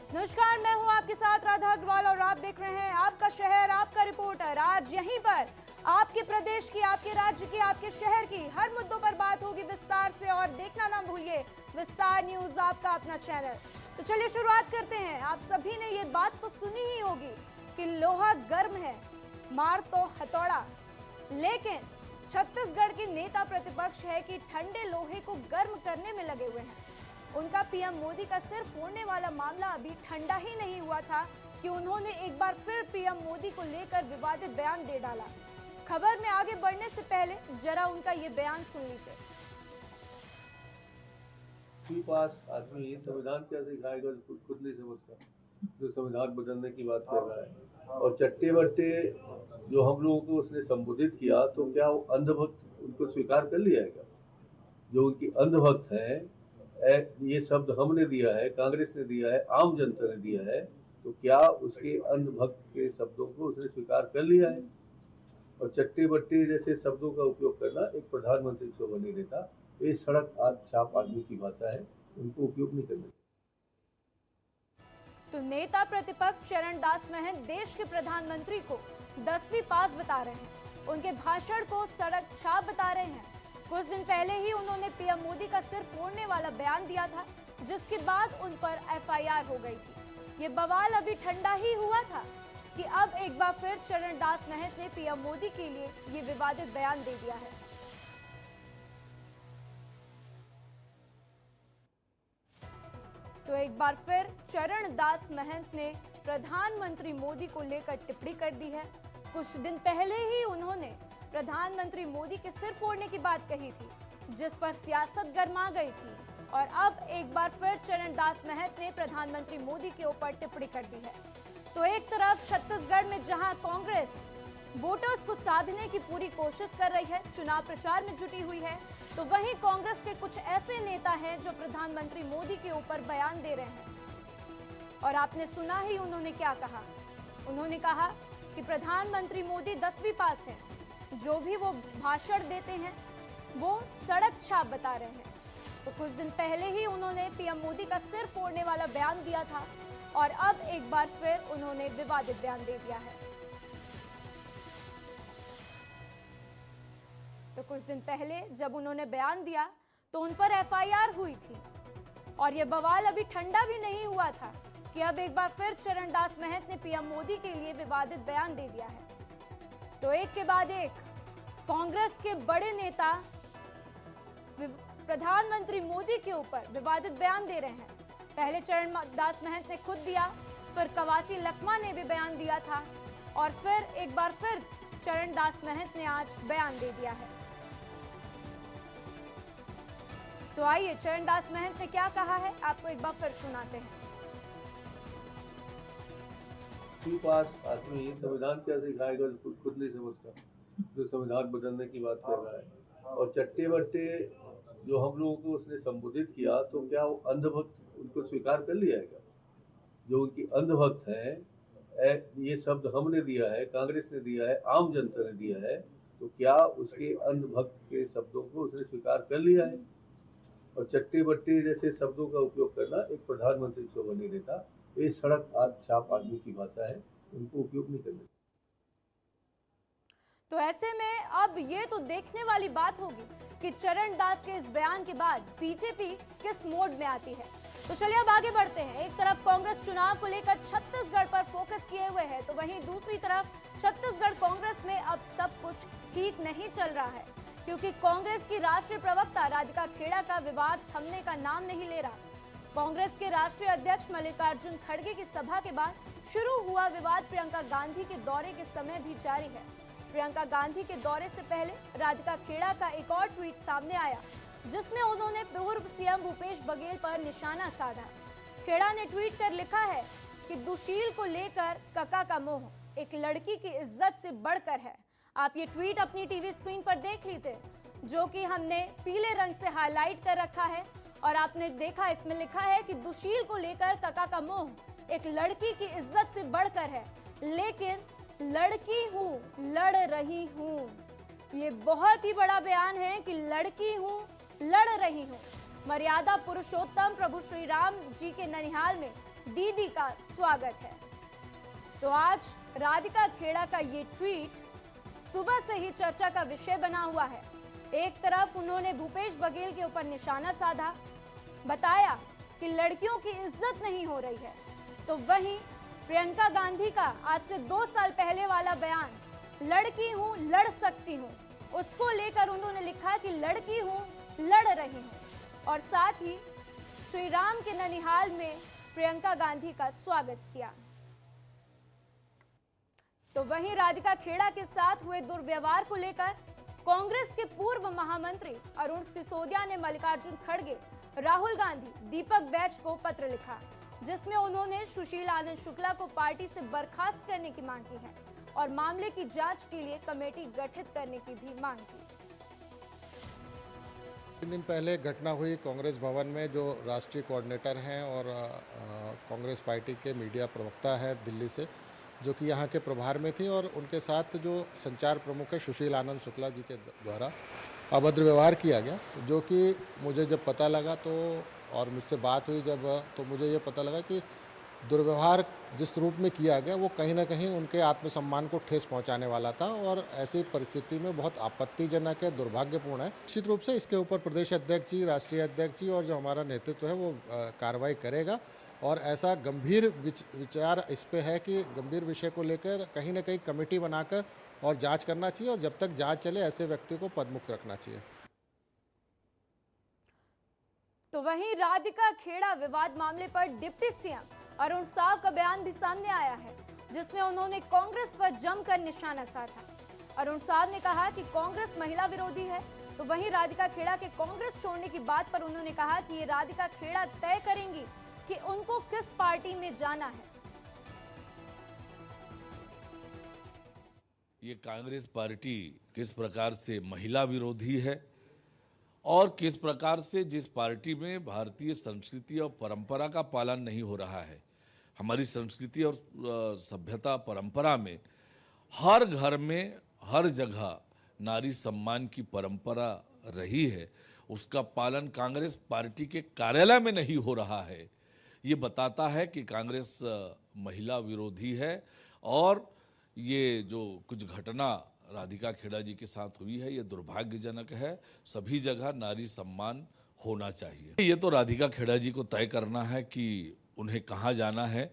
नमस्कार, मैं हूं आपके साथ राधा अग्रवाल और आप देख रहे हैं आपका शहर आपका रिपोर्टर। आज यहीं पर आपके प्रदेश की, आपके राज्य की, आपके शहर की हर मुद्दों पर बात होगी विस्तार से। और देखना ना भूलिए विस्तार न्यूज, आपका अपना चैनल। तो चलिए शुरुआत करते हैं। आप सभी ने ये बात तो सुनी ही होगी कि लोहा गर्म है मार तो हथौड़ा, लेकिन छत्तीसगढ़ के नेता प्रतिपक्ष है कि ठंडे लोहे को गर्म करने में लगे हुए हैं। उनका पीएम मोदी का सिर फोड़ने वाला मामला अभी ठंडा ही नहीं हुआ था कि उन्होंने एक बार फिर पीएम मोदी को लेकर विवादित बयान दे डाला। खबर में आगे बढ़ने से पहले जरा उनका ये बयान सुन लीजिए। पास आदमी ये संविधान क्या सिखाएगा जो खुद नहीं समझता, जो संविधान बदलने की बात कर रहा है। और चट्टे बट्टे जो हम लोगों को उसने संबोधित किया, तो क्या वो अंधभक्त उनको स्वीकार कर लिया है? जो उनकी अंधभक्त है, ये शब्द हमने दिया है, कांग्रेस ने दिया है, आम जनता ने दिया है, तो क्या उसके अंधभक्त के शब्दों को उसने स्वीकार कर लिया है? और चट्टे बट्टे जैसे शब्दों का उपयोग करना एक प्रधानमंत्री को बने नेता, ये सड़क छाप आदमी की भाषा है, उनको उपयोग नहीं करना। तो नेता प्रतिपक्ष चरण दास महंत देश के प्रधानमंत्री को 10वीं पास बता रहे हैं, उनके भाषण को सड़क छाप बता रहे हैं। कुछ दिन पहले ही उन्होंने पीएम मोदी का सिर फोड़ने वाला बयान दिया था, जिसके बाद उन पर एफआईआर हो गई थी। ये बवाल अभी ठंडा ही हुआ था कि अब एक बार फिर चरण दास महंत ने पीएम मोदी के लिए ये विवादित बयान दे दिया है। तो एक बार फिर चरण दास महंत ने प्रधानमंत्री मोदी को लेकर टिप्पणी कर दी है। कुछ दिन पहले ही उन्होंने प्रधानमंत्री मोदी के सिर फोड़ने की बात कही थी, जिस पर सियासत गर्मा गई थी। और अब एक बार फिर चरण दास महंत ने प्रधानमंत्री मोदी के ऊपर टिप्पणी कर दी है। तो एक तरफ छत्तीसगढ़ में जहां कांग्रेस वोटर्स को साधने की पूरी कोशिश कर रही है, चुनाव प्रचार में जुटी हुई है, तो वहीं कांग्रेस के कुछ ऐसे नेता हैं जो प्रधानमंत्री मोदी के ऊपर बयान दे रहे हैं। और आपने सुना ही उन्होंने क्या कहा। उन्होंने कहा कि प्रधानमंत्री मोदी 10वीं पास है, जो भी वो भाषण देते हैं वो सड़क छाप बता रहे हैं। तो कुछ दिन पहले ही उन्होंने पीएम मोदी का सिर फोड़ने वाला बयान दिया था और अब एक बार फिर उन्होंने विवादित बयान दे दिया है। तो कुछ दिन पहले जब उन्होंने बयान दिया तो उन पर एफआईआर हुई थी और यह बवाल अभी ठंडा भी नहीं हुआ था कि अब एक बार फिर चरण दास महंत ने पीएम मोदी के लिए विवादित बयान दे दिया है। तो एक के बाद एक कांग्रेस के बड़े नेता प्रधानमंत्री मोदी के ऊपर विवादित बयान दे रहे हैं। पहले चरण दास महंत ने खुद दिया, फिर कवासी लखमा ने भी बयान दिया था और फिर एक बार फिर चरण दास महंत ने आज बयान दे दिया है। तो आइए चरण दास महंत ने क्या कहा है आपको एक बार फिर सुनाते हैं। पास आदमी ये संविधान क्या सिखाएगा जो खुद नहीं समझता, जो संविधान बदलने की बात कर रहा है। और चट्टे बट्टे जो हम लोगों को उसने संबोधित किया, तो क्या वो अंधभक्त उनको स्वीकार कर लिया है? जो उनकी अंधभक्त है, ये शब्द हमने दिया है, कांग्रेस ने दिया है, आम जनता ने दिया है, तो क्या उसके अंधभक्त के शब्दों को उसने स्वीकार कर लिया है? और चट्टे बट्टे जैसे शब्दों का उपयोग करना एक प्रधानमंत्री को बने नेता, ये सड़क छाप आदमी की भाषा है, उनको उपयोग नहीं करना। तो ऐसे में अब ये तो देखने वाली बात होगी कि चरण दास के इस बयान के बाद बीजेपी किस मोड में आती है। तो चलिए अब आगे बढ़ते हैं। एक तरफ कांग्रेस चुनाव को लेकर छत्तीसगढ़ पर फोकस किए हुए है, तो वहीं दूसरी तरफ छत्तीसगढ़ कांग्रेस में अब सब कुछ ठीक नहीं चल रहा है, क्योंकि कांग्रेस की राष्ट्रीय प्रवक्ता राधिका खेड़ा का विवाद थमने का नाम नहीं ले रहा। कांग्रेस के राष्ट्रीय अध्यक्ष मल्लिकार्जुन खड़गे की सभा के बाद शुरू हुआ विवाद प्रियंका गांधी के दौरे के समय भी जारी है। प्रियंका गांधी के दौरे से पहले राधिका खेड़ा का एक और ट्वीट सामने आया, जिसमें उन्होंने पूर्व सीएम भूपेश बघेल पर निशाना साधा। खेड़ा ने ट्वीट कर लिखा है कि दुशील को लेकर कका का मोह एक लड़की की इज्जत से बढ़कर है। आप ये ट्वीट अपनी टीवी स्क्रीन पर देख लीजिए, जो कि हमने पीले रंग से हाईलाइट कर रखा है। और आपने देखा इसमें लिखा है कि दुशील को लेकर कका का मोह एक लड़की की इज्जत से बढ़कर है, लेकिन लड़की हूँ, लड़ रही हूँ। ये बहुत ही बड़ा बयान है कि लड़की हूँ, लड़ रही हूँ। मर्यादा पुरुषोत्तम प्रभु श्री राम जी के ननिहाल में दीदी का स्वागत है। तो आज राधिका खेड़ा का ये ट्वीट सुबह से ही चर्चा का विषय बना हुआ है। एक तरफ उन्होंने भूपेश बघेल के ऊपर निशाना साधा, बताया कि लड़कियों की इज्जत नहीं हो रही है, तो वहीं प्रियंका गांधी का आज से 2 साल पहले वाला बयान, लड़की हूं लड़ सकती हूं, उसको लेकर उन्होंने लिखा कि लड़की हूं लड़ रही हूं, और साथ ही श्री राम के ननिहाल में प्रियंका गांधी का स्वागत किया। तो वहीं राधिका खेड़ा के साथ हुए दुर्व्यवहार को लेकर कांग्रेस के पूर्व महामंत्री अरुण सिसोदिया ने मल्लिकार्जुन खड़गे, राहुल गांधी, दीपक बैज को पत्र लिखा, जिसमें उन्होंने सुशील आनंद शुक्ला को पार्टी से बर्खास्त करने की मांग की है और मामले की जांच के लिए कमेटी गठित करने की भी मांग की। 3 दिन पहले घटना हुई कांग्रेस भवन में, जो राष्ट्रीय कोऑर्डिनेटर हैं और कांग्रेस पार्टी के मीडिया प्रवक्ता हैं दिल्ली से, जो कि यहाँ के प्रभार में थी, और उनके साथ जो संचार प्रमुख है सुशील आनंद शुक्ला जी के द्वारा अभद्र व्यवहार किया गया, जो कि मुझे जब पता लगा तो, और मुझसे बात हुई जब, तो मुझे ये पता लगा कि दुर्व्यवहार जिस रूप में किया गया वो कहीं ना कहीं उनके आत्मसम्मान को ठेस पहुंचाने वाला था, और ऐसी परिस्थिति में बहुत आपत्तिजनक है, दुर्भाग्यपूर्ण है। निश्चित रूप से इसके ऊपर प्रदेश अध्यक्ष जी, राष्ट्रीय अध्यक्ष जी और जो हमारा नेतृत्व है वो कार्रवाई करेगा, और ऐसा गंभीर विचार इस पे है कि गंभीर विषय को लेकर कहीं ना कहीं कमेटी बनाकर और जांच करना चाहिए, और जब तक जांच चले ऐसे व्यक्ति को पदमुक्त रखना चाहिए। तो वहीं राधिका खेड़ा विवाद मामले पर डिप्टी सीएम अरुण साव का बयान भी सामने आया है, जिसमें उन्होंने कांग्रेस पर जमकर निशाना साधा। अरुण साव ने कहा कि कांग्रेस महिला विरोधी है, तो वहीं राधिका खेड़ा के कांग्रेस छोड़ने की बात पर उन्होंने कहा कि ये राधिका खेड़ा तय करेंगी कि उनको किस पार्टी में जाना है। ये कांग्रेस पार्टी किस प्रकार से महिला विरोधी है और किस प्रकार से जिस पार्टी में भारतीय संस्कृति और परंपरा का पालन नहीं हो रहा है। हमारी संस्कृति और सभ्यता परंपरा में हर घर में हर जगह नारी सम्मान की परंपरा रही है, उसका पालन कांग्रेस पार्टी के कार्यालय में नहीं हो रहा है। ये बताता है कि कांग्रेस महिला विरोधी है, और ये जो कुछ घटना राधिका खेड़ा जी के साथ हुई है ये दुर्भाग्यजनक है। सभी जगह नारी सम्मान होना चाहिए। ये तो राधिका खेड़ा जी को तय करना है कि उन्हें कहां जाना है।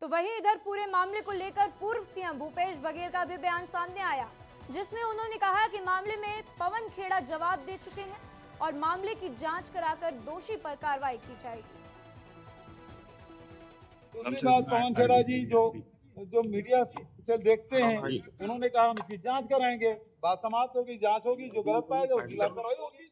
तो वहीं इधर पूरे मामले को लेकर पूर्व सीएम भूपेश बघेल का भी बयान सामने आया, जिसमें उन्होंने कहा कि मामले में पवन खेड़ा जवाब दे चुके हैं और मामले की जांच कराकर दोषी पर कार्रवाई की जाएगी। दूसरी बात, पवन खेड़ा जी जो मीडिया से देखते हैं, उन्होंने कहा हम इसकी जांच कराएंगे। बात समाप्त होगी, जांच होगी, जो गलत पाएगा उसकी लापरवाही होगी।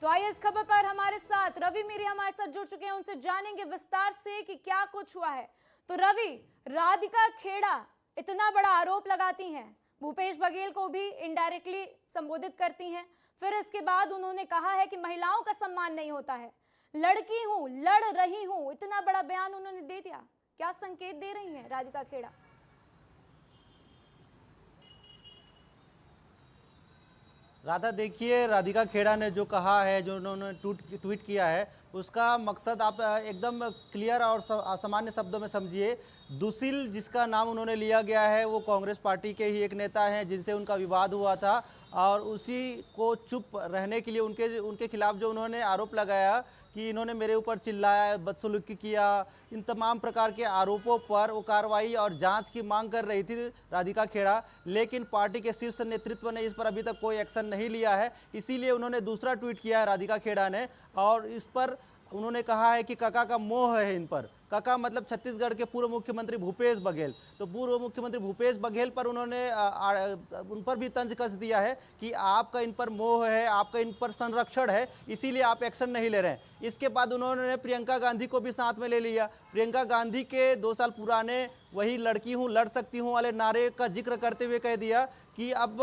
तो आइए इस खबर पर हमारे साथ रवि मीरी हमारे साथ जुड़ चुके हैं, उनसे जानेंगे विस्तार से कि क्या कुछ हुआ है। तो रवि, राधिका खेड़ा इतना बड़ा आरोप लगाती हैं, भूपेश बघेल को भी इनडायरेक्टली संबोधित करती हैं, फिर इसके बाद उन्होंने कहा है कि महिलाओं का सम्मान नहीं होता है, लड़की हूं लड़ रही हूं, इतना बड़ा बयान उन्होंने दे दिया। क्या संकेत दे रही हैं राधिका खेड़ा? राधा, देखिए, राधिका खेड़ा ने जो कहा है, जो उन्होंने ट्वीट किया है, उसका मकसद आप एकदम क्लियर और सामान्य शब्दों में समझिए। दुशील जिसका नाम उन्होंने लिया गया है वो कांग्रेस पार्टी के ही एक नेता हैं जिनसे उनका विवाद हुआ था, और उसी को चुप रहने के लिए उनके खिलाफ जो उन्होंने आरोप लगाया कि इन्होंने मेरे ऊपर चिल्लाया, बदसलूकी किया, इन तमाम प्रकार के आरोपों पर वो कार्रवाई और जांच की मांग कर रही थी राधिका खेड़ा, लेकिन पार्टी के शीर्ष नेतृत्व ने इस पर अभी तक कोई एक्शन नहीं लिया है। इसीलिए उन्होंने दूसरा ट्वीट किया है राधिका खेड़ा ने, और इस पर उन्होंने कहा है कि काका का मोह है इन पर। काका मतलब छत्तीसगढ़ के पूर्व मुख्यमंत्री भूपेश बघेल। तो पूर्व मुख्यमंत्री भूपेश बघेल पर उन्होंने उन पर भी तंज कस दिया है कि आपका इन पर मोह है, आपका इन पर संरक्षण है, इसीलिए आप एक्शन नहीं ले रहे हैं। इसके बाद उन्होंने प्रियंका गांधी को भी साथ में ले लिया। प्रियंका गांधी के 2 साल पुराने वही लड़की हूँ लड़ सकती हूँ वाले नारे का जिक्र करते हुए कह दिया कि अब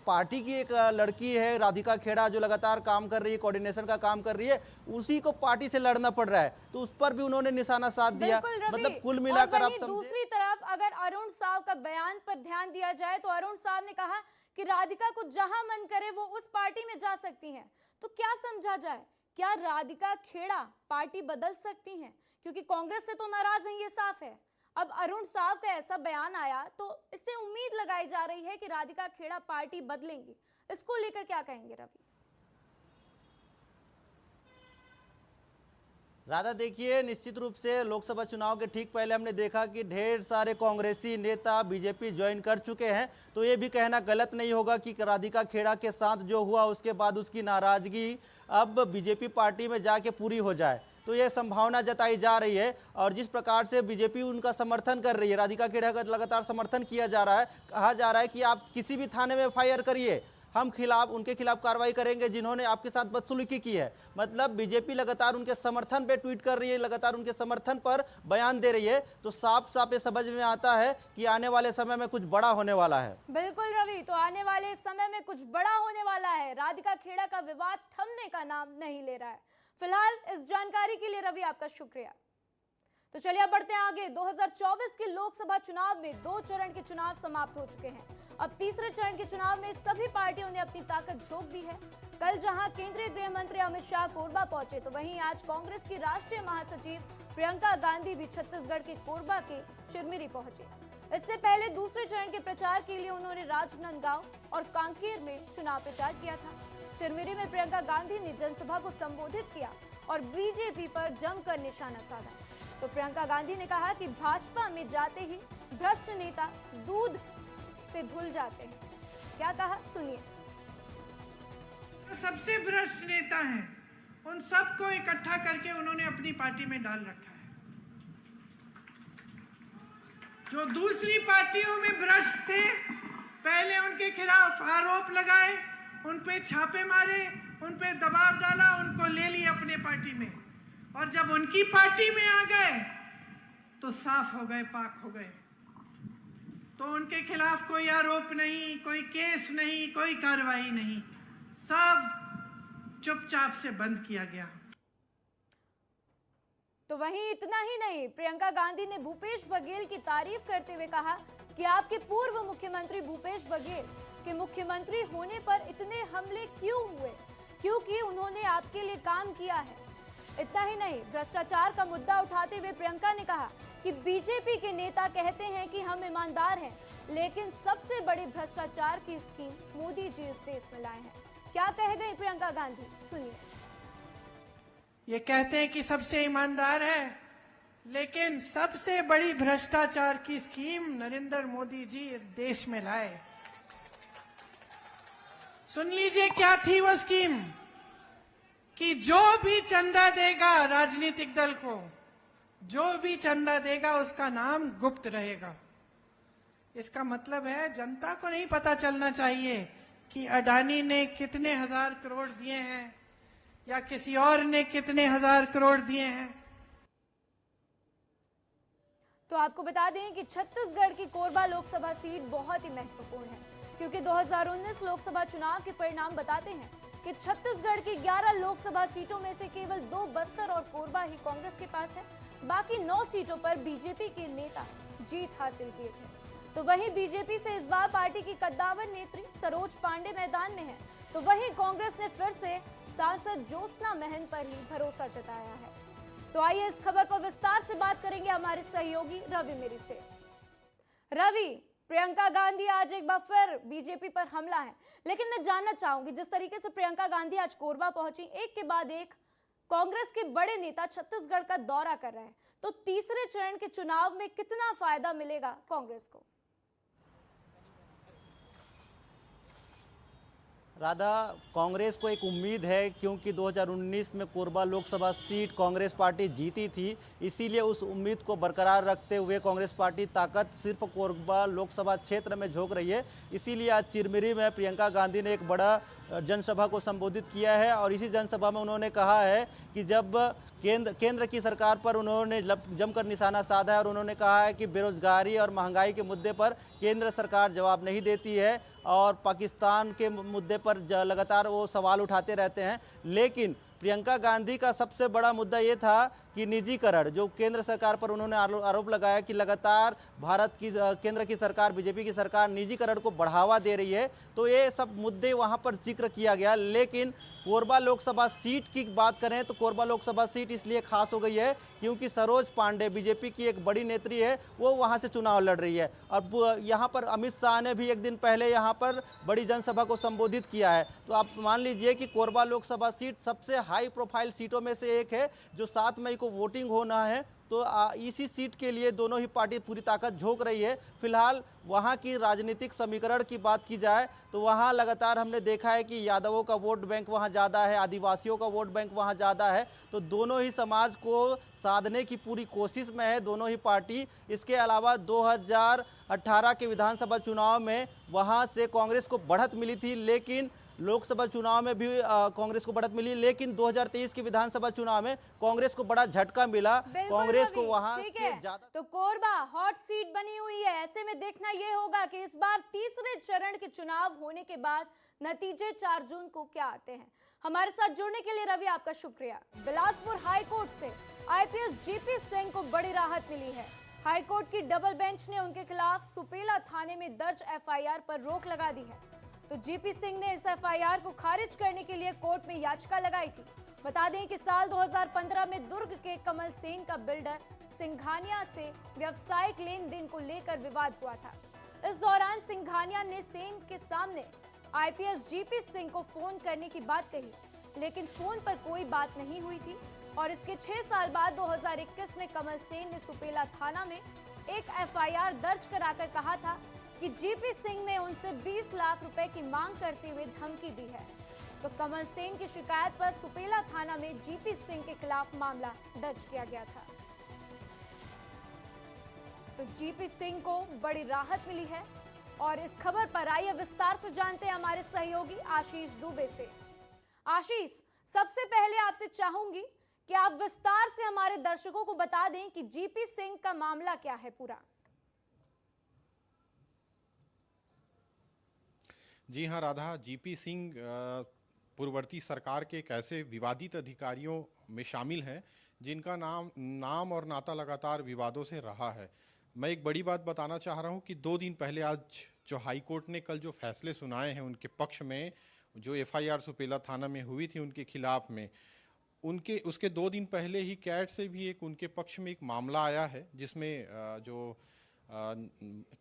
पार्टी की एक लड़की है राधिका खेड़ा जो लगातार काम कर रही है, कोऑर्डिनेशन का काम कर रही है, उसी को पार्टी से लड़ना पड़ रहा है। तो उस पर भी उन्होंने निशाना साध दिया। मतलब कुल मिलाकर आप समझे। दूसरी तरफ अगर अरुण साव का बयान पर ध्यान दिया जाए तो अरुण साव ने कहा कि राधिका को जहां मन करे वो उस पार्टी में जा सकती हैं। तो क्या समझा जाए, क्या राधिका खेड़ा पार्टी बदल सकती हैं? क्योंकि कांग्रेस से तो नाराज हैं, ये साफ है। अब अरुण साव का ऐसा बयान आया तो इससे उम्मीद लगाई जा रही है कि राधिका खेड़ा पार्टी बदलेंगी। इसको लेकर क्या कहेंगे रवि? राधा देखिए, निश्चित रूप से लोकसभा चुनाव के ठीक पहले हमने देखा कि ढेर सारे कांग्रेसी नेता बीजेपी ज्वाइन कर चुके हैं। तो ये भी कहना गलत नहीं होगा कि राधिका खेड़ा के साथ जो हुआ उसके बाद उसकी नाराजगी अब बीजेपी पार्टी में जाके पूरी हो जाए, तो ये संभावना जताई जा रही है। और जिस प्रकार से बीजेपी उनका समर्थन कर रही है, राधिका खेड़ा का लगातार समर्थन किया जा रहा है, कहा जा रहा है कि आप किसी भी थाने में एफआईआर करिए, हम उनके खिलाफ कार्रवाई करेंगे जिन्होंने आपके साथ बदसलूकी की है। मतलब बीजेपी लगातार उनके समर्थन पे ट्वीट कर रही है, लगातार उनके समर्थन पर बयान दे रही है। तो साफ साफ ये समझ में आता है कि आने वाले समय में कुछ बड़ा होने वाला है। बिल्कुल रवि, तो आने वाले समय में कुछ बड़ा होने वाला है। राधिका खेड़ा का विवाद थमने का नाम नहीं ले रहा है। फिलहाल इस जानकारी के लिए रवि आपका शुक्रिया। तो चलिए अब बढ़ते हैं आगे। 2024 के लोकसभा चुनाव में 2 चरण के चुनाव समाप्त हो चुके हैं। अब तीसरे चरण के चुनाव में सभी पार्टियों ने अपनी ताकत झोंक दी है। कल जहां केंद्रीय गृह मंत्री अमित शाह कोरबा पहुंचे, तो वहीं आज कांग्रेस की राष्ट्रीय महासचिव प्रियंका गांधी भी छत्तीसगढ़ के कोरबा के चिरमिरी पहुंचे। इससे पहले दूसरे चरण के प्रचार के लिए उन्होंने राजनांदगांव और कांकेर में चुनाव प्रचार किया था। चिरमिरी में प्रियंका गांधी ने जनसभा को संबोधित किया और बीजेपी पर जमकर निशाना साधा। तो प्रियंका गांधी ने कहा कि भाजपा में जाते ही भ्रष्ट नेता दूध से धुल जाते हैं। क्या कहा, सुनिए। सबसे भ्रष्ट नेता हैं, उन सबको इकट्ठा करके उन्होंने अपनी पार्टी में डाल रखा है। जो दूसरी पार्टियों में भ्रष्ट थे, पहले उनके खिलाफ आरोप लगाए, उन पे छापे मारे, उन पे दबाव डाला, उनको ले लिया अपने पार्टी में, और जब उनकी पार्टी में आ गए तो साफ हो गए, पाक हो गए। तो उनके खिलाफ कोई आरोप नहीं, कोई केस नहीं, कोई कार्रवाई नहीं, सब चुपचाप से बंद किया गया। तो वहीं इतना ही नहीं, प्रियंका गांधी ने भूपेश बघेल की तारीफ करते हुए कहा कि आपके पूर्व मुख्यमंत्री भूपेश बघेल के मुख्यमंत्री होने पर इतने हमले क्यों हुए, क्योंकि उन्होंने आपके लिए काम किया है। इतना ही नहीं, भ्रष्टाचार का मुद्दा उठाते हुए प्रियंका ने कहा कि बीजेपी के नेता कहते हैं कि हम ईमानदार हैं, लेकिन सबसे बड़ी भ्रष्टाचार की स्कीम मोदी जी इस देश में लाए हैं। क्या कह गई प्रियंका गांधी, सुनिए। ये कहते हैं कि सबसे ईमानदार है, लेकिन सबसे बड़ी भ्रष्टाचार की स्कीम नरेंद्र मोदी जी इस देश में लाए। सुन लीजिए क्या थी वो स्कीम, कि जो भी चंदा देगा राजनीतिक दल को, जो भी चंदा देगा उसका नाम गुप्त रहेगा। इसका मतलब है जनता को नहीं पता चलना चाहिए कि अडानी ने कितने हजार करोड़ दिए हैं या किसी और ने कितने हजार करोड़ दिए हैं। तो आपको बता दें कि छत्तीसगढ़ की कोरबा लोकसभा सीट बहुत ही महत्वपूर्ण है, क्योंकि 2019 लोकसभा चुनाव के परिणाम बताते हैं कि छत्तीसगढ़ की 11 लोकसभा सीटों में से केवल 2 बस्तर और कोरबा ही कांग्रेस के पास है। बाकी 9 सीटों पर बीजेपी के नेता जीत हासिल किए थे। तो वहीं बीजेपी से इस बार पार्टी की कद्दावर नेत्री सरोज पांडे मैदान में है, तो वहीं कांग्रेस ने फिर से सांसद ज्योत्सना महंत पर ही भरोसा जताया है। तो आइए इस खबर पर विस्तार से बात करेंगे हमारे सहयोगी रवि मेरी से। रवि, प्रियंका गांधी आज एक बार फिर बीजेपी पर हमला है, लेकिन मैं जानना चाहूंगी, जिस तरीके से प्रियंका गांधी आज कोरबा पहुंची, एक के बाद एक कांग्रेस के बड़े नेता छत्तीसगढ़ का दौरा कर रहे हैं, तो तीसरे चरण के चुनाव में कितना फायदा मिलेगा कांग्रेस को? राधा, कांग्रेस को एक उम्मीद है, क्योंकि 2019 में कोरबा लोकसभा सीट कांग्रेस पार्टी जीती थी, इसीलिए उस उम्मीद को बरकरार रखते हुए कांग्रेस पार्टी ताकत सिर्फ कोरबा लोकसभा क्षेत्र में झोंक रही है। इसीलिए आज चिरमिरी में प्रियंका गांधी ने एक बड़ा जनसभा को संबोधित किया है और इसी जनसभा में उन्होंने कहा है कि जब केंद्र की सरकार पर उन्होंने जमकर निशाना साधा है और उन्होंने कहा है कि बेरोजगारी और महंगाई के मुद्दे पर केंद्र सरकार जवाब नहीं देती है और पाकिस्तान के मुद्दे पर लगातार वो सवाल उठाते रहते हैं। लेकिन प्रियंका गांधी का सबसे बड़ा मुद्दा ये था कि निजीकरण, जो केंद्र सरकार पर उन्होंने आरोप लगाया कि लगातार भारत की केंद्र की सरकार, बीजेपी की सरकार निजीकरण को बढ़ावा दे रही है, तो ये सब मुद्दे वहां पर जिक्र किया गया। लेकिन कोरबा लोकसभा सीट की बात करें तो कोरबा लोकसभा सीट इसलिए खास हो गई है क्योंकि सरोज पांडे, बीजेपी की एक बड़ी नेत्री है, वो वहां से चुनाव लड़ रही है। और यहाँ पर अमित शाह ने भी एक दिन पहले यहाँ पर बड़ी जनसभा को संबोधित किया है। तो आप मान लीजिए कि कोरबा लोकसभा सीट सबसे हाई प्रोफाइल सीटों में से एक है, जो 7 मई को वोटिंग होना है। तो इसी सीट के लिए दोनों ही पार्टी पूरी ताकत झोंक रही है। फिलहाल वहां की राजनीतिक समीकरण की बात की जाए तो वहां लगातार हमने देखा है कि यादवों का वोट बैंक वहां ज़्यादा है, आदिवासियों का वोट बैंक वहां ज़्यादा है। तो दोनों ही समाज को साधने की पूरी कोशिश में है दोनों ही पार्टी। इसके अलावा 2018 के विधानसभा चुनाव में वहां से कांग्रेस को बढ़त मिली थी, लेकिन लोकसभा चुनाव में भी कांग्रेस को बढ़त मिली, लेकिन 2023 के विधानसभा चुनाव में कांग्रेस को बड़ा झटका मिला। कांग्रेस को वहां के ज्यादा। तो कोरबा हॉट सीट बनी हुई है। ऐसे में देखना यह होगा कि इस बार तीसरे चरण के चुनाव होने के बाद नतीजे 4 जून को क्या आते हैं। हमारे साथ जुड़ने के लिए रवि आपका शुक्रिया। बिलासपुर हाईकोर्ट से आईपीएस जीपी सिंह को बड़ी राहत मिली है। हाईकोर्ट की डबल बेंच ने उनके खिलाफ सुपेला थाने में दर्ज एफआईआर पर रोक लगा दी है। तो जीपी सिंह ने इस एफआईआर को खारिज करने के लिए कोर्ट में याचिका लगाई थी। बता दें कि साल 2015 में दुर्ग के कमल सेन का बिल्डर सिंघानिया से व्यावसायिक लेन देन को लेकर विवाद हुआ था। इस दौरान सिंघानिया ने सेन के सामने आईपीएस जीपी सिंह को फोन करने की बात कही, लेकिन फोन पर कोई बात नहीं हुई थी। और इसके 6 साल बाद 2021 में कमल सेन ने सुपेला थाना में एक एफआईआर दर्ज कराकर कहा था कि जीपी सिंह ने उनसे 20 लाख रुपए की मांग करते हुए धमकी दी है। तो कमल सेन की शिकायत पर सुपेला थाना में जीपी सिंह के खिलाफ मामला दर्ज किया गया था। तो जीपी सिंह को बड़ी राहत मिली है और इस खबर पर आइए विस्तार से जानते हैं हमारे सहयोगी आशीष दुबे से। आशीष, सबसे पहले आपसे चाहूंगी कि आप विस्तार से हमारे दर्शकों को बता दें कि जीपी सिंह का मामला क्या है पूरा। जी हाँ राधा, जीपी सिंह पूर्ववर्ती सरकार के एक ऐसे विवादित अधिकारियों में शामिल हैं जिनका नाम और नाता लगातार विवादों से रहा है। मैं एक बड़ी बात बताना चाह रहा हूं कि 2 दिन पहले आज जो हाई कोर्ट ने कल जो फैसले सुनाए हैं उनके पक्ष में, जो एफआईआर सुपेला थाना में हुई थी उनके खिलाफ में, उसके 2 दिन पहले ही कैट से भी एक उनके पक्ष में एक मामला आया है जिसमें जो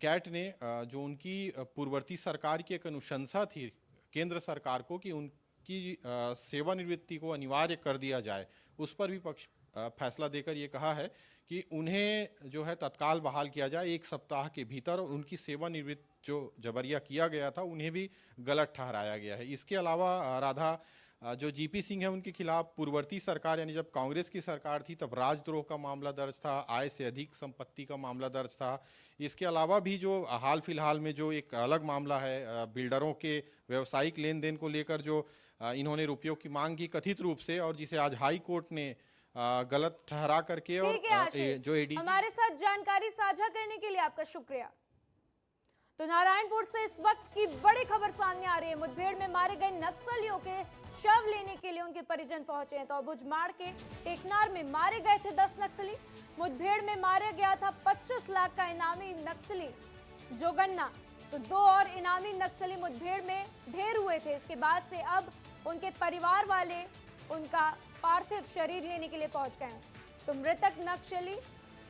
कैट ने जो उनकी पूर्ववर्ती सरकार की एक अनुशंसा थी केंद्र सरकार को कि उनकी सेवानिवृत्ति को अनिवार्य कर दिया जाए, उस पर भी पक्ष फैसला देकर ये कहा है कि उन्हें जो है तत्काल बहाल किया जाए 1 सप्ताह के भीतर, और उनकी सेवानिवृत्ति जो जबरिया किया गया था उन्हें भी गलत ठहराया गया है। इसके अलावा राधा, जो जीपी सिंह है उनके खिलाफ पूर्ववर्ती सरकार यानी जब कांग्रेस की सरकार थी तब राजद्रोह का मामला दर्ज था, आय से अधिक संपत्ति का मामला दर्ज था। इसके अलावा भी जो हाल फिलहाल में जो एक अलग मामला है बिल्डरों के व्यावसायिक लेन देन को लेकर जो इन्होंने रुपयों की मांग की कथित रूप से, और जिसे आज हाई कोर्ट ने गलत ठहरा करके, और जो एडीजी हमारे साथ जानकारी साझा करने के लिए आपका शुक्रिया। तो नारायणपुर से इस वक्त की बड़ी खबर सामने आ रही है। मुठभेड़ में मारे गए नक्सलियों के शव लेने के लिए उनके परिजन पहुंचे हैं। तो बुजमाड़ के टेकनार में मारे गए थे 10 नक्सली। मुठभेड़ में मारा गया था 25 लाख का इनामी नक्सली जोगन्ना। तो 2 और इनामी नक्सली मुठभेड़ में ढेर हुए थे। इसके बाद से अब उनके परिवार वाले उनका पार्थिव शरीर लेने के लिए पहुंच गए। तो मृतक नक्सली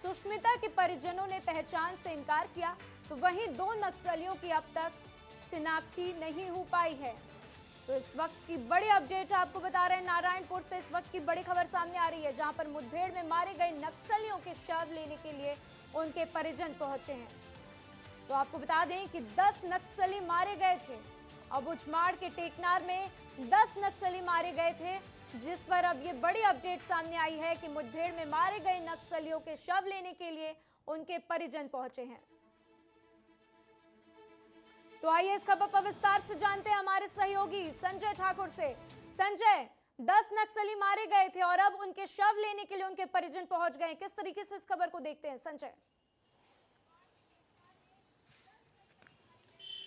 सुष्मिता के परिजनों ने पहचान से इनकार किया। तो वहीं 2 नक्सलियों की अब तक शिनाख्ती नहीं हो पाई है। तो इस वक्त की बड़ी अपडेट आपको बता रहे हैं नारायणपुर से। इस वक्त की बड़ी खबर सामने आ रही है जहां पर मुठभेड़ में मारे गए नक्सलियों के शव लेने के लिए उनके परिजन पहुंचे हैं। तो आपको बता दें कि 10 नक्सली मारे गए थे। अब उचमाड़ के टेकनार में 10 नक्सली मारे गए थे, जिस पर अब ये बड़ी अपडेट सामने आई है कि मुठभेड़ में मारे गए नक्सलियों के शव लेने के लिए उनके परिजन पहुंचे हैं। तो आइए इस खबर पर विस्तार से जानते हैं हमारे सहयोगी संजय ठाकुर से। संजय, 10 नक्सली मारे गए थे और अब उनके शव लेने के लिए उनके परिजन पहुंच गए। किस तरीके से इस खबर को देखते हैं संजय?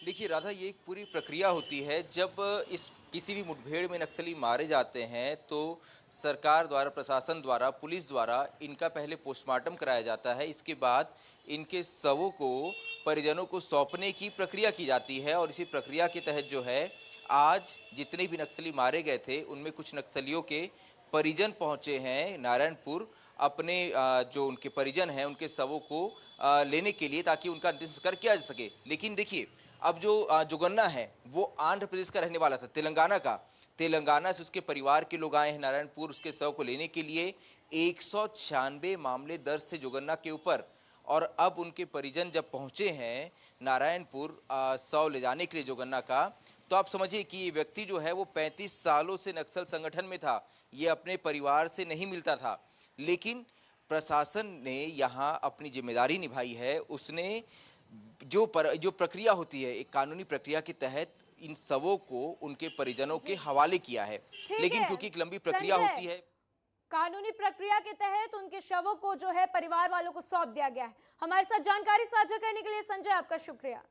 देखिए राधा, ये एक पूरी प्रक्रिया होती है। जब इस किसी भी मुठभेड़ में नक्सली मारे जाते हैं तो सरकार द्वारा, प्रशासन द्वारा, पुलिस द्वारा इनका पहले पोस्टमार्टम कराया जाता है। इसके बाद इनके शवों को परिजनों को सौंपने की प्रक्रिया की जाती है और इसी प्रक्रिया के तहत जो है आज जितने भी नक्सली मारे गए थे उनमें कुछ नक्सलियों के परिजन पहुंचे हैं नारायणपुर अपने जो उनके परिजन हैं उनके शवों को लेने के लिए, ताकि उनका अंतिम संस्कार किया जा सके। लेकिन देखिए, अब जो जोगन्ना है वो आंध्र प्रदेश का रहने वाला था, तेलंगाना का। तेलंगाना से उसके परिवार के लोग आए हैं नारायणपुर उसके शव को लेने के लिए। 196 मामले दर्ज थे जोगन्ना के ऊपर, और अब उनके परिजन जब पहुंचे हैं नारायणपुर शव ले जाने के लिए जोगन्ना का, तो आप समझिए कि ये व्यक्ति जो है वो 35 सालों से नक्सल संगठन में था, ये अपने परिवार से नहीं मिलता था। लेकिन प्रशासन ने यहाँ अपनी जिम्मेदारी निभाई है। उसने जो प्रक्रिया होती है एक कानूनी प्रक्रिया के तहत इन शवों को उनके परिजनों के हवाले किया है। लेकिन क्योंकि एक लंबी प्रक्रिया होती है, कानूनी प्रक्रिया के तहत उनके शवों को जो है परिवार वालों को सौंप दिया गया है। हमारे साथ जानकारी साझा करने के लिए संजय आपका शुक्रिया।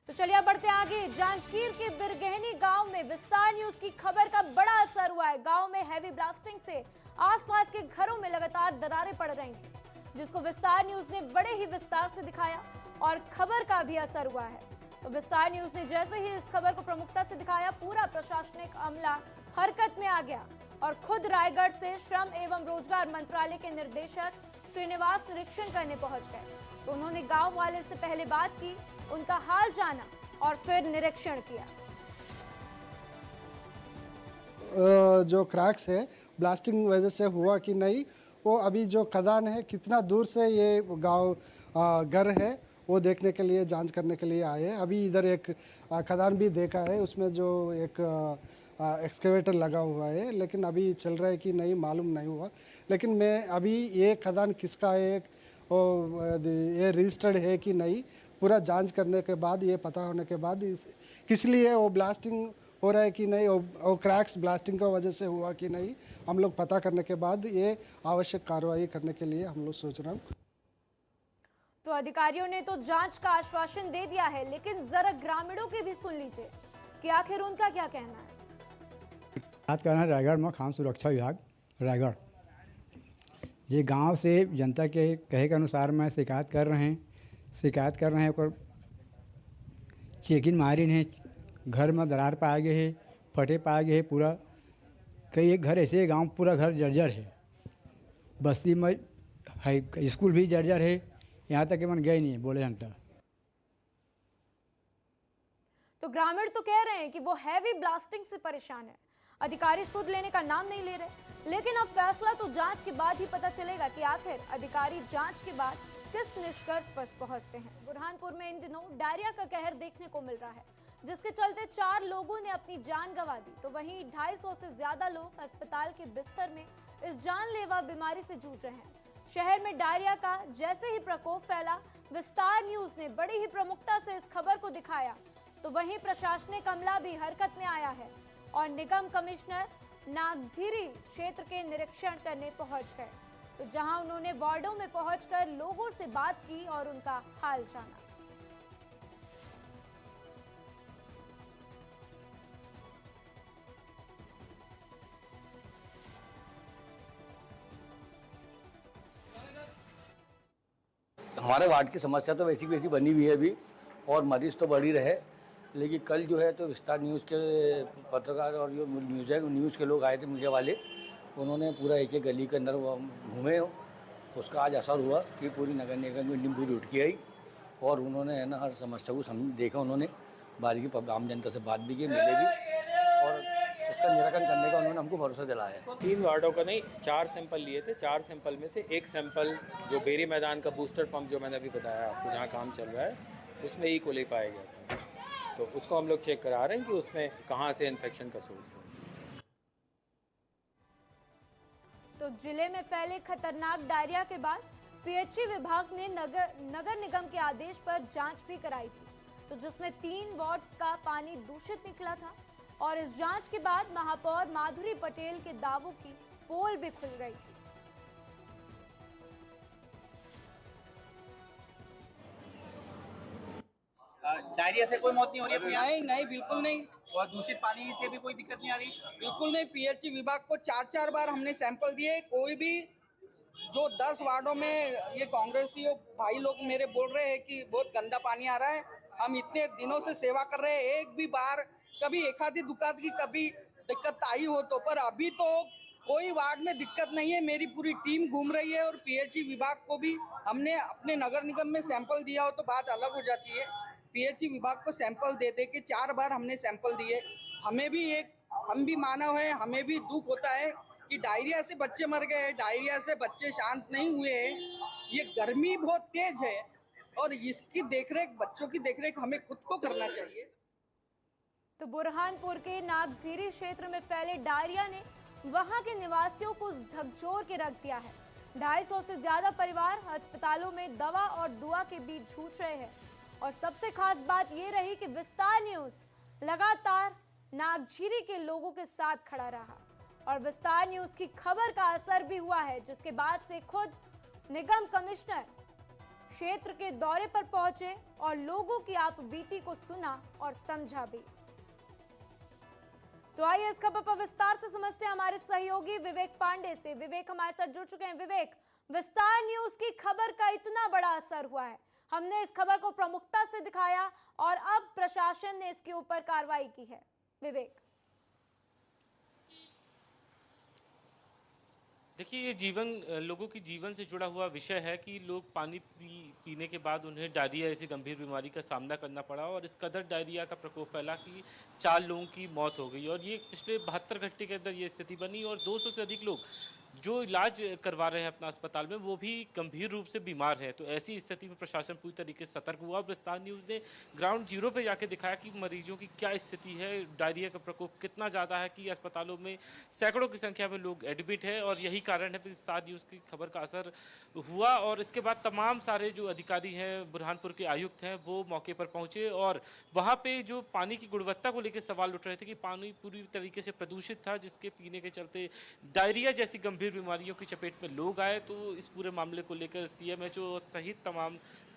तो चलिए बढ़ते आगे। जांजगीर के बिरगहनी गांव में विस्तार न्यूज की खबर का बड़ा असर हुआ है। गांव में हैवी ब्लास्टिंग से आसपास के घरों में लगातार दरारें पड़ रही थी, जिसको विस्तार न्यूज ने बड़े ही विस्तार से दिखाया और खबर का भी असर हुआ है। तो विस्तार न्यूज ने जैसे ही इस खबर को प्रमुखता से दिखाया, पूरा प्रशासनिक अमला हरकत में आ गया और खुद रायगढ़ से श्रम एवं रोजगार मंत्रालय के निर्देशक श्रीनिवास निरीक्षण करने पहुंच गए। तो उन्होंने गांव वाले से पहले बात की, उनका हाल जाना और फिर निरीक्षण किया। जो क्रैक्स है ब्लास्टिंग वजह से हुआ कि नहीं, वो अभी जो खदान है कितना दूर से ये गांव घर है वो देखने के लिए, जांच करने के लिए आए हैं। अभी इधर एक खदान भी देखा है, उसमें जो एक एक्सकेवेटर लगा हुआ है, लेकिन अभी चल रहा है कि नहीं मालूम नहीं हुआ। लेकिन मैं अभी ये खदान किसका है, ये रजिस्टर्ड है कि नहीं, पूरा जांच करने के बाद, ये पता होने के बाद किस लिए वो ब्लास्टिंग हो रहा है कि नहीं, वो क्रैक्स ब्लास्टिंग की वजह से हुआ कि नहीं, हम लोग पता करने के बाद ये आवश्यक कार्रवाई करने के लिए हम लोग सोच रहे हैं। तो अधिकारियों ने तो जांच का आश्वासन दे दिया है, लेकिन जरा ग्रामीणों की भी सुन लीजिए कि आखिर उनका क्या कहना है। बात कर रहे हैं रायगढ़ में खान सुरक्षा विभाग रायगढ़। ये गांव से जनता के कहे के अनुसार मैं शिकायत कर रहे हैं और चेकिंग मारिन है, घर में दरार पाए गए है, फटे पाए गए है, पूरा कई एक घर ऐसे गांव पूरा घर जर्जर है, बस्ती में है, स्कूल भी जर्जर है, यहाँ तक कि मन गए नहीं है बोले जनता। तो ग्रामीण तो कह रहे हैं कि वो हैवी ब्लास्टिंग से परेशान है, अधिकारी सुध लेने का नाम नहीं ले रहे। लेकिन अब फैसला तो जांच के बाद ही पता चलेगा कि आखिर अधिकारी जांच के बाद किस निष्कर्ष पर पहुंचते हैं। बुरहानपुर में इन दिनों डायरिया का कहर देखने को मिल रहा है, जिसके चलते 4 लोगों ने अपनी जान गंवा दी। तो वहीं 250 से ज्यादा लोग अस्पताल के बिस्तर में इस जानलेवा बीमारी से जूझ रहे हैं। शहर में डायरिया का जैसे ही प्रकोप फैला, विस्तार न्यूज ने बड़ी ही प्रमुखता से इस खबर को दिखाया। तो वहीं प्रशासनिक अमला भी हरकत में आया है और निगम कमिश्नर नागझीरी क्षेत्र के निरीक्षण करने पहुंच गए। तो जहां उन्होंने वार्डों में पहुंचकर लोगों से बात की और उनका हाल जाना। हमारे वार्ड की समस्या तो वैसी वैसी बनी हुई है अभी, और मरीज तो बढ़ ही रहे। लेकिन कल जो है तो विस्तार न्यूज़ के पत्रकार और जो न्यूज़ के लोग आए थे, मीडिया वाले, उन्होंने पूरा एक गली के अंदर घूमे। उसका आज असर हुआ कि पूरी नगर निगम की टीम पूरी उठ के आई और उन्होंने है ना हर समस्या को देखा। उन्होंने बारीकी आम जनता से बात भी की, मिले भी, और उसका निराकरण करने का उन्होंने हमको भरोसा दिलाया है। 3 वार्डों का नहीं, 4 सैंपल लिए थे। 4 सैंपल में से एक सैंपल जो बेरी मैदान का बूस्टर पंप जो मैंने अभी बताया आपको, जहाँ काम चल रहा है, उसमें ई कोली पाया गया था। तो उसको हम लोग चेक करा रहे हैं कि उसमें कहाँ से इन्फेक्शन का सोर्स है। तो जिले में फैले खतरनाक डायरिया के बाद पीएचई विभाग ने नगर निगम के आदेश पर जांच भी कराई थी, तो जिसमें 3 वार्ड्स का पानी दूषित निकला था। और इस जांच के बाद महापौर माधुरी पटेल के दावों की पोल भी खुल गई थी। डायरिया से कोई मौत नहीं हो रही है? नहीं नहीं, बिल्कुल नहीं, और दूषित पानी से भी कोई दिक्कत नहीं आ रही? बिल्कुल नहीं। पीएचई विभाग को 4-4 बार हमने सैंपल दिए, कोई भी जो 10 वार्डों में ये कांग्रेसी भाई लोग मेरे बोल रहे हैं कि बहुत गंदा पानी आ रहा है, हम इतने दिनों से सेवा कर रहे हैं, एक भी बार कभी एक आधी दुकान की कभी दिक्कत आई हो तो, पर अभी तो कोई वार्ड में दिक्कत नहीं है। मेरी पूरी टीम घूम रही है और पीएचई विभाग को भी हमने अपने नगर निगम में सैंपल दिया हो तो बात अलग हो जाती है। पीएचई विभाग को सैंपल दे दे के 4 बार हमने सैंपल दिए। हम भी मानव हैं, हमें भी दुख होता है कि डायरिया से बच्चे मर गए, डायरिया से बच्चे शांत नहीं हुए हैं। ये गर्मी बहुत तेज है और इसकी देखरेख, बच्चों की देखरेख हमें खुद को करना चाहिए। तो बुरहानपुर के नागझीरी क्षेत्र में फैले डायरिया ने वहां के निवासियों को झकझोर के रख दिया है। 250 से ज्यादा परिवार अस्पतालों में दवा और दुआ के बीच जूझ रहे हैं। और सबसे खास बात ये रही कि विस्तार न्यूज लगातार नागझीरी के लोगों के साथ खड़ा रहा और विस्तार न्यूज की खबर का असर भी हुआ है, जिसके बाद से खुद निगम कमिश्नर क्षेत्र के दौरे पर पहुंचे और लोगों की आपबीती को सुना और समझा भी। तो आइए इस खबर पर विस्तार से समझते हैं हमारे सहयोगी विवेक पांडे से। विवेक हमारे साथ जुड़ चुके हैं। विवेक, विस्तार न्यूज की खबर का इतना बड़ा असर हुआ है, हमने इस खबर को प्रमुखता से दिखाया और अब प्रशासन ने इसके ऊपर कार्रवाई की है। विवेक, देखिए, ये लोगों की जीवन से जुड़ा हुआ विषय है कि लोग पानी पीने के बाद उन्हें डायरिया जैसी गंभीर बीमारी का सामना करना पड़ा और इस कदर डायरिया का प्रकोप फैला कि 4 लोगों की मौत हो गई। और ये पिछले 72 घंटे के अंदर ये स्थिति बनी और 200 से अधिक लोग जो इलाज करवा रहे हैं अपना अस्पताल में, वो भी गंभीर रूप से बीमार हैं। तो ऐसी स्थिति में प्रशासन पूरी तरीके से सतर्क हुआ। विस्तार न्यूज़ ने ग्राउंड जीरो पे जाके दिखाया कि मरीजों की क्या स्थिति है, डायरिया का प्रकोप कितना ज़्यादा है कि अस्पतालों में सैकड़ों की संख्या में लोग एडमिट है। और यही कारण है विस्तार न्यूज़ की खबर का असर हुआ। और इसके बाद तमाम सारे जो अधिकारी हैं, बुरहानपुर के आयुक्त हैं, वो मौके पर पहुँचे और वहाँ पर जो पानी की गुणवत्ता को लेकर सवाल उठ रहे थे कि पानी पूरी तरीके से प्रदूषित था, जिसके पीने के चलते डायरिया जैसी गंभीर बीमारियों की चपेट में लोग आए। तो इस पूरे मामले को लेकर सीएमएचओ सहित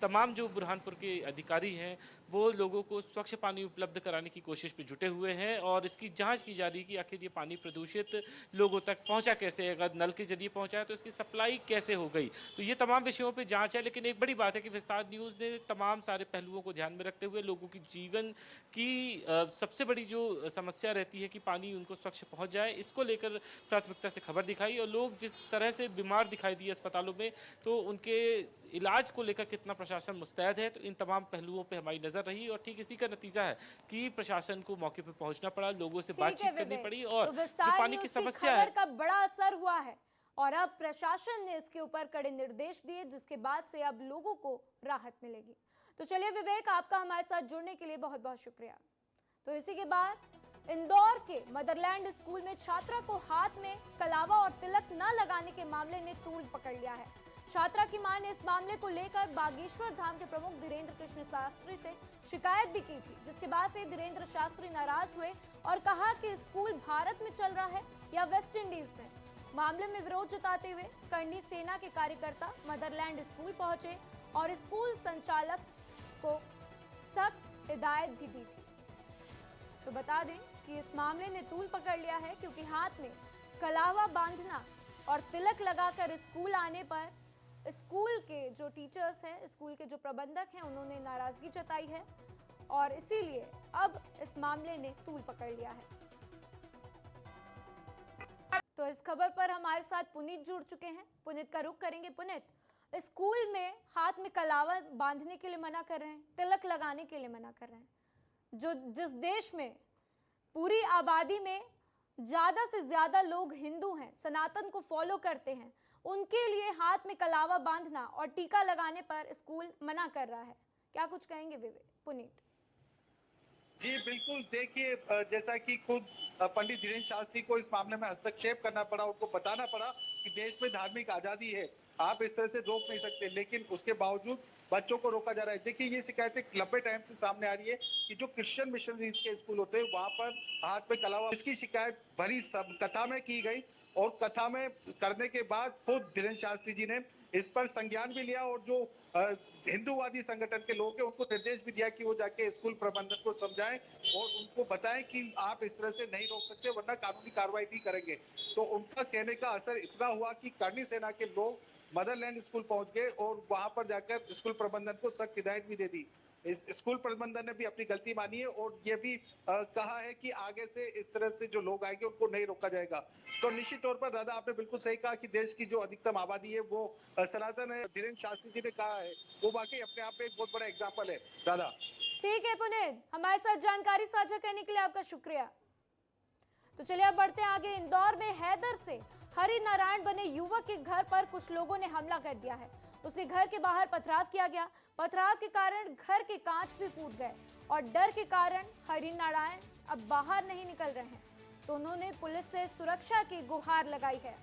तमाम जो बुरहानपुर के अधिकारी हैं, वो लोगों को स्वच्छ पानी उपलब्ध कराने की कोशिश में जुटे हुए हैं और इसकी जांच की जा रही है कि आखिर ये पानी प्रदूषित लोगों तक पहुंचा कैसे, अगर नल के जरिए पहुंचा है तो इसकी सप्लाई कैसे हो गई। तो ये तमाम विषयों पर जाँच है। लेकिन एक बड़ी बात है कि विस्तार न्यूज़ ने तमाम सारे पहलुओं को ध्यान में रखते हुए लोगों की जीवन की सबसे बड़ी जो समस्या रहती है कि पानी उनको स्वच्छ पहुँच जाए, इसको लेकर प्राथमिकता से खबर दिखाई। और लोग जिस तरह से बीमार दिखाई दिए अस्पतालों में, तो उनके इलाज को लेकर कितना प्रशासन मुस्तैद है, तो इन तमाम पहलुओं पे हमारी नजर रही। और ठीक इसी का नतीजा है कि प्रशासन को मौके पे पहुंचना पड़ा, लोगों से बातचीत करनी पड़ी और तो जो पानी की समस्या है का बड़ा असर हुआ है और अब प्रशासन ने इसके ऊपर कड़े निर्देश दिए, जिसके बाद से अब लोगों को राहत मिलेगी। तो चलिए विवेक, आपका हमारे साथ जुड़ने के लिए बहुत बहुत शुक्रिया। तो इसी के बाद इंदौर के मदरलैंड स्कूल में छात्रा को हाथ में कलावा और तिलक न लगाने के मामले ने तूल पकड़ लिया है। छात्रा की मां ने इस मामले को लेकर बागेश्वर धाम के प्रमुख धीरेन्द्र कृष्ण शास्त्री से शिकायत भी की थी, जिसके बाद से धीरेन्द्र शास्त्री नाराज हुए और कहा कि स्कूल भारत में चल रहा है या वेस्ट इंडीज में। मामले में विरोध जताते हुए करनी सेना के कार्यकर्ता मदरलैंड स्कूल पहुंचे और स्कूल संचालक को सख्त हिदायत भी दी थी। तो बता दें कि इस मामले ने तूल पकड़ लिया है, क्योंकि हाथ में कलावा बांधना और तिलक लगाकर स्कूल आने पर स्कूल के जो टीचर्स हैं, स्कूल के जो प्रबंधक हैं, उन्होंने नाराजगी जताई है और इसीलिए अब इस मामले ने तूल पकड़ लिया है। तो इस खबर पर हमारे साथ पुनीत जुड़ चुके हैं। पुनीत का रुख करेंगे। पुनीत, स्कूल में हाथ में कलावा बांधने के लिए मना कर रहे हैं, तिलक लगाने के लिए मना कर रहे हैं, जिस देश में पूरी आबादी में ज्यादा से ज्यादा लोग हिंदू हैं, सनातन को फॉलो करते हैं, उनके लिए हाथ में कलावा बांधना और टीका लगाने पर स्कूल मना कर रहा है। क्या कुछ कहेंगे विवेक? पुनीत जी बिल्कुल, देखिए जैसा कि खुद पंडित धीरेन्द्र शास्त्री को इस मामले में हस्तक्षेप करना पड़ा, उनको बताना पड़ा कि देश में धार्मिक आजादी है, आप इस तरह से रोक नहीं सकते, लेकिन उसके बावजूद बच्चों को रोका जा रहा है। देखिए ये शिकायतें लंबे टाइम से सामने आ रही है कि जो क्रिश्चियन मिशनरीज के स्कूल होते हैं वहां पर हाथ में कलावा, इसकी शिकायत भरी सब कथा में की गई और कथा में करने के बाद खुद धीरेन्द्र शास्त्री जी ने इस पर संज्ञान भी लिया और जो हिंदूवादी संगठन के लोग हैं उनको निर्देश भी दिया कि वो जाके स्कूल प्रबंधन को समझाएं और उनको बताएं कि आप इस तरह से नहीं रोक सकते वरना कानूनी कार्रवाई भी करेंगे। तो उनका कहने का असर इतना हुआ कि करणी सेना के लोग मदरलैंड स्कूल पहुंच गए और वहां पर जाकर स्कूल प्रबंधन को सख्त हिदायत भी दे दी। इस स्कूल प्रबंधन ने भी अपनी गलती मानी है और ये भी कहा है कि आगे से इस तरह से जो लोग आएंगे उनको नहीं रोका जाएगा। तो निश्चित तौर पर राधा आपने बिल्कुल सही कहा कि देश की जो अधिकतम आबादी है वो सनातन है। धीरेन्द्र शास्त्री जी ने कहा है वो वाकई अपने आप में एक बहुत बड़ा एग्जाम्पल है। राधा ठीक है पुनीत, हमारे साथ जानकारी साझा करने के लिए आपका शुक्रिया। तो चलिए अब बढ़ते हैं आगे। इंदौर में हैदर से हरि नारायण बने युवक के घर पर कुछ लोगों ने हमला कर दिया है। उसके घर के बाहर पथराव किया गया। पथराव के कारण घर के कांच भी फूट गए और डर के कारण हरि नारायण अब बाहर नहीं निकल रहे हैं। तो उन्होंने पुलिस से सुरक्षा की गुहार लगाई है।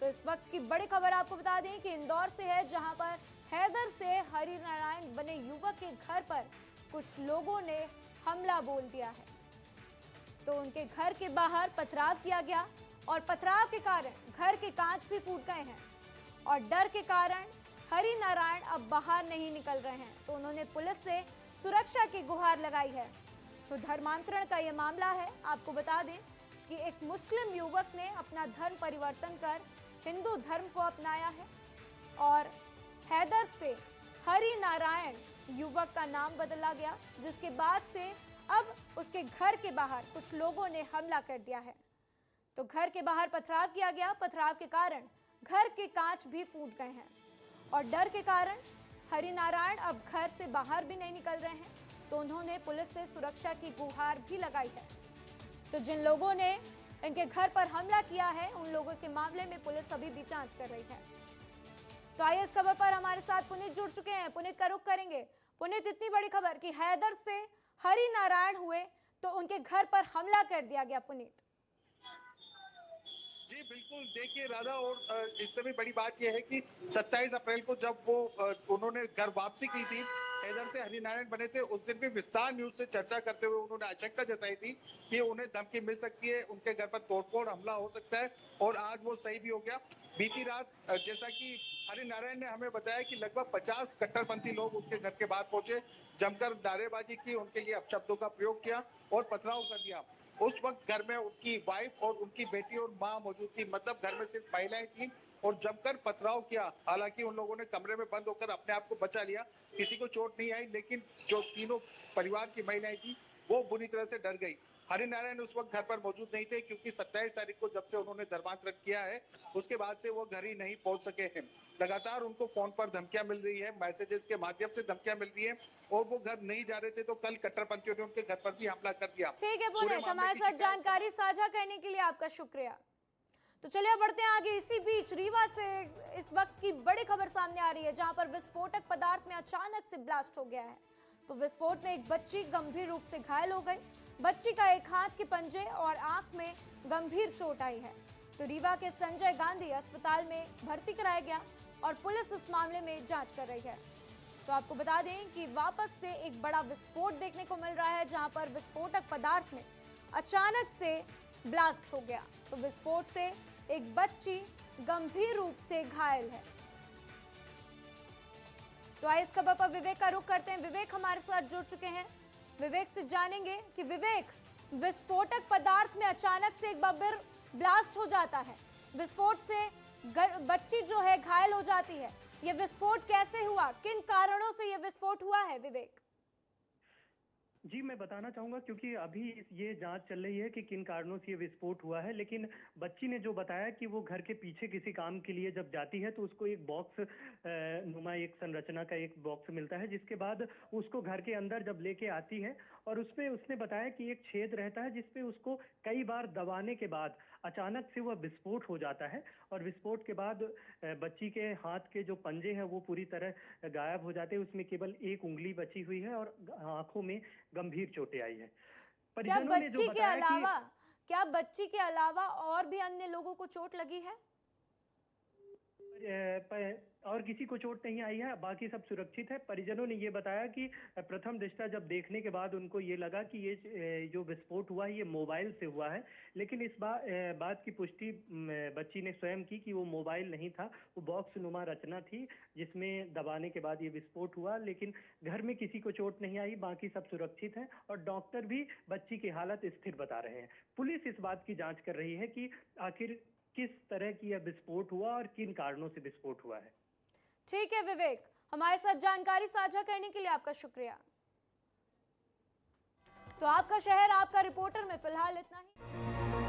तो इस वक्त की बड़ी खबर आपको बता दें कि इंदौर से है, जहां पर हैदर से हरि नारायण बने युवक के घर पर कुछ लोगों ने हमला बोल दिया है। तो उनके घर के बाहर पथराव किया गया और पथराव के कारण घर के कांच भी फूट गए हैं और डर के कारण हरि नारायण अब बाहर नहीं निकल रहे हैं। तो उन्होंने पुलिस से सुरक्षा की गुहार लगाई है। तो धर्मांतरण का यह मामला है। आपको बता दें कि एक मुस्लिम युवक ने अपना धर्म परिवर्तन कर हिंदू धर्म को अपनाया है और हैदर से हरि नारायण युवक का नाम बदला गया, जिसके बाद से अब उसके घर के बाहर कुछ लोगों ने हमला कर दिया है। तो घर के बाहर पथराव किया गया। पथराव के कारण घर के कांच भी फूट गए हैं और डर के कारण हरि नारायण अब घर से बाहर भी नहीं निकल रहे हैं। तो उन्होंने पुलिस से सुरक्षा की गुहार भी लगाई है। तो जिन लोगों ने इनके घर पर हमला किया है उन लोगों के मामले में पुलिस अभी भी जांच कर रही है। तो आइए इस खबर पर हमारे साथ पुनीत जुड़ चुके हैं। पुनीत का रुख करेंगे। पुनीत, इतनी बड़ी खबर कि हैदर से हरि नारायण हुए तो उनके घर पर हमला कर दिया गया। पुनीत जी बिल्कुल, देखिए राधा, और इससे भी बड़ी बात यह है कि 27 अप्रैल को जब वो उन्होंने घर वापसी की थी, हैदर से हरि नारायण बने थे, उस दिन भी विस्तार न्यूज से चर्चा करते हुए उन्होंने आशंका जताई थी कि उन्हें धमकी मिल सकती है, उनके घर पर तोड़फोड़ हमला हो सकता है और आज वो सही भी हो गया। बीती रात जैसा कि हरि नारायण ने हमें बताया कि लगभग 50 कट्टरपंथी लोग उनके घर के बाहर पहुंचे, जमकर नारेबाजी की, उनके लिए अपशब्दों का प्रयोग किया और पथराव कर दिया। उस वक्त घर में उनकी वाइफ और उनकी बेटी और माँ मौजूद थी, मतलब घर में सिर्फ महिलाएं थी और जमकर पथराव किया। हालांकि उन लोगों ने कमरे में बंद होकर अपने आप को बचा लिया, किसी को चोट नहीं आई, लेकिन जो तीनों परिवार की महिलाएं थी वो बुरी तरह से डर गई। हरि नारायण उस वक्त घर पर मौजूद नहीं थे क्योंकि 27 तारीख को जब से उन्होंने धर्मांतरण किया है उसके बाद से वो घर ही नहीं पहुंच सके हैं। लगातार उनको फोन पर धमकियां मिल रही है, मैसेजेस के माध्यम से धमकियां मिल रही है और वो घर नहीं जा रहे थे। तो कल कट्टरपंथियों ने उनके घर पर भी हमला कर दिया। ठीक है पुनीत, हमारे साथ जानकारी साझा करने के लिए आपका शुक्रिया। तो चलिए बढ़ते हैं आगे। इसी बीच रीवा से इस वक्त की बड़ी खबर सामने आ रही है, जहां पर विस्फोटक पदार्थ में अचानक से ब्लास्ट हो गया है। तो विस्फोट में एक बच्ची गंभीर रूप से घायल हो गई। बच्ची का एक हाथ के पंजे और आंख में गंभीर चोट आई है। तो रीवा के संजय गांधी अस्पताल में भर्ती कराया गया और पुलिस इस मामले में जांच कर रही है। तो आपको बता दें कि वापस से एक बड़ा विस्फोट देखने को मिल रहा है, जहां पर विस्फोटक पदार्थ में अचानक से ब्लास्ट हो गया। तो विस्फोट से एक बच्ची गंभीर रूप से घायल है। तो आइए इस खबर पर विवेक का रुख करते हैं। विवेक हमारे साथ जुड़ चुके हैं। विवेक से जानेंगे कि विवेक, विस्फोटक पदार्थ में अचानक से एक बार ब्लास्ट हो जाता है, विस्फोट से बच्ची जो है घायल हो जाती है, ये विस्फोट कैसे हुआ, किन कारणों से ये विस्फोट हुआ है? विवेक जी, मैं बताना चाहूँगा क्योंकि अभी ये जांच चल रही है कि किन कारणों से ये विस्फोट हुआ है, लेकिन बच्ची ने जो बताया कि वो घर के पीछे किसी काम के लिए जब जाती है तो उसको एक बॉक्स नुमा एक संरचना का एक बॉक्स मिलता है, जिसके बाद उसको घर के अंदर जब लेके आती है और उसमें उसने बताया कि एक छेद रहता है जिसपे उसको कई बार दबाने के बाद अचानक से वह विस्फोट हो जाता है और विस्फोट के बाद बच्ची के हाथ के जो पंजे हैं वो पूरी तरह गायब हो जाते हैं। उसमें केवल एक उंगली बची हुई है और आंखों में गंभीर चोटें आई है। क्या बच्ची के अलावा और भी अन्य लोगों को चोट लगी है? और किसी को चोट नहीं आई है, बाकी सब सुरक्षित है। परिजनों ने ये बताया कि प्रथम दृष्टया जब देखने के बाद उनको ये लगा कि ये जो विस्फोट हुआ है ये मोबाइल से हुआ है, लेकिन इस बात की पुष्टि बच्ची ने स्वयं की कि वो मोबाइल नहीं था, वो बॉक्स नुमा रचना थी जिसमें दबाने के बाद ये विस्फोट हुआ। लेकिन घर में किसी को चोट नहीं आई, बाकी सब सुरक्षित हैं और डॉक्टर भी बच्ची की हालत स्थिर बता रहे हैं। पुलिस इस बात की जांच कर रही है कि आखिर किस तरह की यह विस्फोट हुआ और किन कारणों से विस्फोट हुआ है। ठीक है विवेक, हमारे साथ जानकारी साझा करने के लिए आपका शुक्रिया। तो आपका शहर आपका रिपोर्टर में फिलहाल इतना ही।